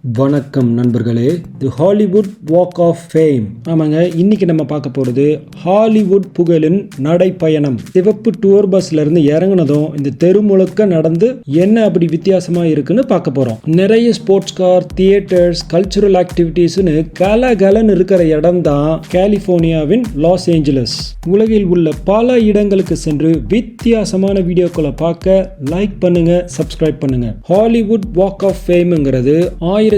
வணக்கம் நண்பர்களே. தி Hollywood walk of fame. ஆமாங்க, இன்னைக்கு நம்ம பார்க்க போகிறது ஹாலிவுட் புகழின் நடைப்பயணம். சிவப்பு டூர் பஸ்ல இருந்து இறங்குனதும் இந்த தெரு முழுக்க நடந்து என்ன அப்படி வித்தியாசமா இருக்குன்னு பார்க்க போறோம். நிறைய ஸ்போர்ட்ஸ் கார், தியேட்டர்ஸ், கல்ச்சுரல் ஆக்டிவிட்டீஸ்னு கலகலன்னு இருக்கிற இடம் தான் கலிபோர்னியாவின் லாஸ் ஏஞ்சலஸ். உலகில் உள்ள பல இடங்களுக்கு சென்று வித்தியாசமான வீடியோக்களை பார்க்க லைக் பண்ணுங்க, சப்ஸ்கிரைப் பண்ணுங்க. ஹாலிவுட் வாக் ஆஃப் ஃபேம்ங்கிறது 1958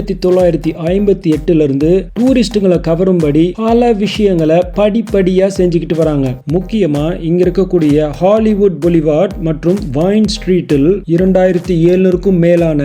இருந்து டூரிஸ்டுகளை கவரும்படி பல விஷயங்களை படிப்படியா செஞ்சுக்கிட்டு வராங்க. முக்கியமா இங்க இருக்கக்கூடிய ஹாலிவுட் புலிவார்ட் மற்றும் வைன் ஸ்ட்ரீட்டில் 2700க்கும் மேலான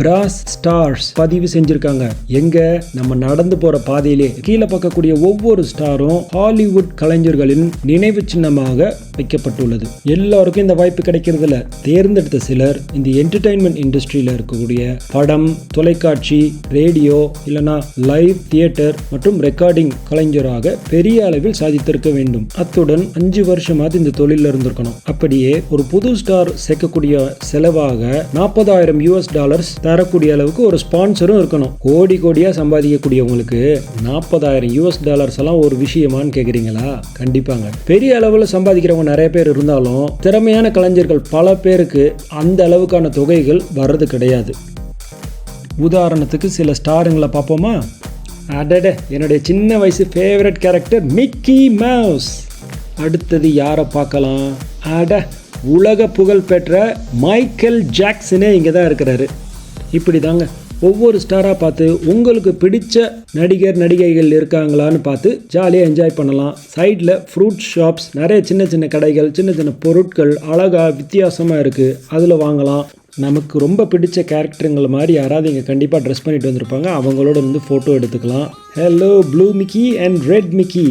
பிராஸ் ஸ்டார்ஸ் பதிவு செஞ்சிருக்காங்க. எங்க நம்ம நடந்து போற பாதையிலே கீழே பார்க்கக்கூடிய ஒவ்வொரு ஸ்டாரும் ஹாலிவுட் கலைஞர்களின் நினைவு சின்னமாக வைக்கப்பட்டுள்ளது. எல்லாருக்கும் இந்த வாய்ப்பு கிடைக்கிறது இல்ல. தேர்ந்தெடுத்த சிலர் இந்த என்டர்டைன்மெண்ட் இண்டஸ்ட்ரியில இருக்கக்கூடிய படம், தொலைக்காட்சி, ரேடியோ இல்லனா லைவ் தியேட்டர் மற்றும் ரெக்கார்டிங் கலைஞராக பெரிய அளவில் சாதித்திருக்க வேண்டும். அத்துடன் 5 வருஷமாவது இந்த தொழில இருந்திருக்கணும். அப்படியே ஒரு புது ஸ்டார் சேர்க்கக்கூடிய செலவாக $40,000 தரக்கூடிய அளவுக்கு ஒரு ஸ்பான்சரும் இருக்கணும். கோடி கோடியா சம்பாதிக்கக்கூடியவங்களுக்கு $40,000 எல்லாம் ஒரு விஷயமான்னு கேக்குறீங்களா? கண்டிப்பாங்க. பெரிய அளவுல சம்பாதிக்கிறவங்க நிறைய பேர் இருந்தாலும் திறமையான கலைஞர்கள் பல பேருக்கு அந்த அளவுக்கான தொகைகள் வர்றது கிடையாது. உதாரணத்துக்கு சில ஸ்டாருங்களை பார்ப்போமா? அடட, என்னுடைய சின்ன வயசு ஃபேவரட் கேரக்டர் மிக்கி மவுஸ். அடுத்தது யாரை பார்க்கலாம்? அட, உலக புகழ் பெற்ற மைக்கேல் ஜாக்சனே இங்கே தான் இருக்கிறாரு. இப்படி தாங்க ஒவ்வொரு ஸ்டாராக பார்த்து உங்களுக்கு பிடிச்ச நடிகர் நடிகைகள் இருக்காங்களான்னு பார்த்து ஜாலியாக என்ஜாய் பண்ணலாம். சைடில் ஃப்ரூட் ஷாப்ஸ், நிறைய சின்ன சின்ன கடைகள், சின்ன சின்ன பொருட்கள் அழகாக வித்தியாசமாக இருக்குது, அதில் வாங்கலாம். நமக்கு ரொம்ப பிடிச்ச கேரக்டருங்களை மாதிரி யாராவது இங்கே கண்டிப்பாக ட்ரெஸ் பண்ணிட்டு வந்திருப்பாங்க, அவங்களோட வந்து ஃபோட்டோ எடுத்துக்கலாம். Hello blue Mickey and red Mickey.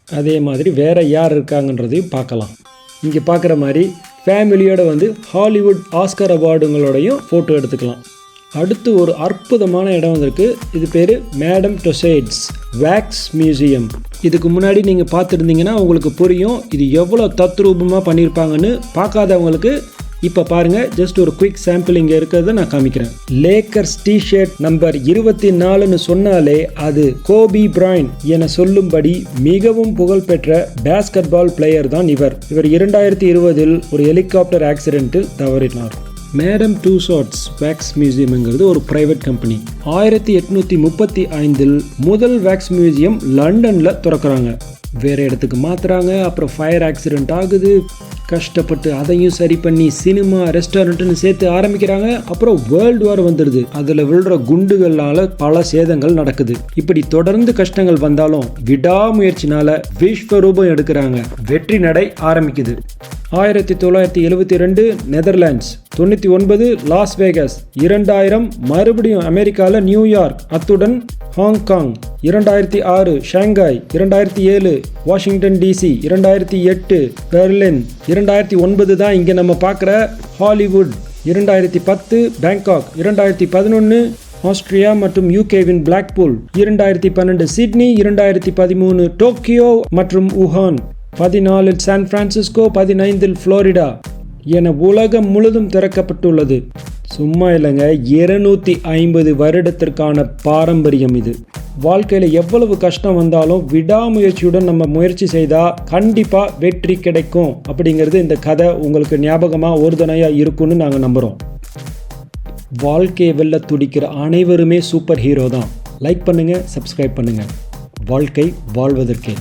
அதே மாதிரி வேறு யார் இருக்காங்கன்றதையும் பார்க்கலாம். இங்கே பார்க்குற மாதிரி ஃபேமிலியோடு வந்து ஹாலிவுட் ஆஸ்கர் அவார்டுங்களோடையும் ஃபோட்டோ எடுத்துக்கலாம். அடுத்து ஒரு அற்புதமான இடம் வந்திருக்கு. இது பேர் மேடம் டொசைட்ஸ் வேக்ஸ் மியூசியம். இதுக்கு முன்னாடி நீங்கள் பார்த்துருந்தீங்கன்னா உங்களுக்கு புரியும் இது எவ்வளோ தத்ரூபமாக பண்ணியிருப்பாங்கன்னு. பார்க்காதவங்களுக்கு இப்போ பாருங்க, ஜஸ்ட் ஒரு குவிக் சாம்பிள் இங்கே இருக்கிறத நான் காமிக்கிறேன். லேக்கர்ஸ் டிஷர்ட் நம்பர் 24ன்னு சொன்னாலே அது கோபி பிரைன் என சொல்லும்படி மிகவும் புகழ்பெற்ற பேஸ்கெட் பால் பிளேயர் தான் இவர். 2020 ஒரு ஹெலிகாப்டர் ஆக்சிடென்ட்டில் தவறினார். மேடம் டூசாட்ஸ் வேக்ஸ் மியூசியம்ங்கிறது ஒரு பிரைவேட் கம்பெனி. 1835 முதல் வேக்ஸ் மியூசியம் லண்டனில் திறக்கிறாங்க. வேறு இடத்துக்கு மாற்றுறாங்க. அப்புறம் ஃபயர் ஆக்சிடென்ட் ஆகுது. கஷ்டப்பட்டு அதையும் சரி பண்ணி சினிமா, ரெஸ்டாரண்ட்னு சேர்த்து ஆரம்பிக்கிறாங்க. அப்புறம் வேர்ல்டு வார் வந்துடுது. அதில் விழுற குண்டுகளால் பல சேதங்கள் நடக்குது. இப்படி தொடர்ந்து கஷ்டங்கள் வந்தாலும் விடாமுயற்சினால விஸ்வரூபம் எடுக்கிறாங்க. வெற்றி நடை ஆரம்பிக்குது. 1972 நெதர்லாண்ட்ஸ், 99 லாஸ் வேகஸ், 2000 மறுபடியும் அமெரிக்காவில் நியூயார்க், அத்துடன் Hong Kong, 2006 Shanghai, 2007 Washington DC, 2008 Berlin, 2009 தான் இங்கே நம்ம பார்க்குற ஹாலிவுட், 2010 பேங்காக், 2011 ஆஸ்திரியா மற்றும் யூகேவின் பிளாக்பூல், 2012 சிட்னி, 2013 டோக்கியோ மற்றும் வுஹான், 14 சான் பிரான்சிஸ்கோ, 15 புளோரிடா என உலகம் முழுதும் திறக்கப்பட்டுள்ளது. சும்மா இல்லைங்க, 250 வருடத்திற்கான பாரம்பரியம் இது. வாழ்க்கையில் எவ்வளவு கஷ்டம் வந்தாலும் விடாமுயற்சியுடன் நம்ம முயற்சி செய்தால் கண்டிப்பாக வெற்றி கிடைக்கும் அப்படிங்கிறது இந்த கதை உங்களுக்கு ஞாபகமாக உறுதுணையாக இருக்கும்னு நாங்கள் நம்புகிறோம். வாழ்க்கையை வெல்ல துடிக்கிற அனைவருமே சூப்பர் ஹீரோ தான். லைக் பண்ணுங்கள், சப்ஸ்கிரைப் பண்ணுங்கள். வாழ்க்கை வாழ்வதற்கே.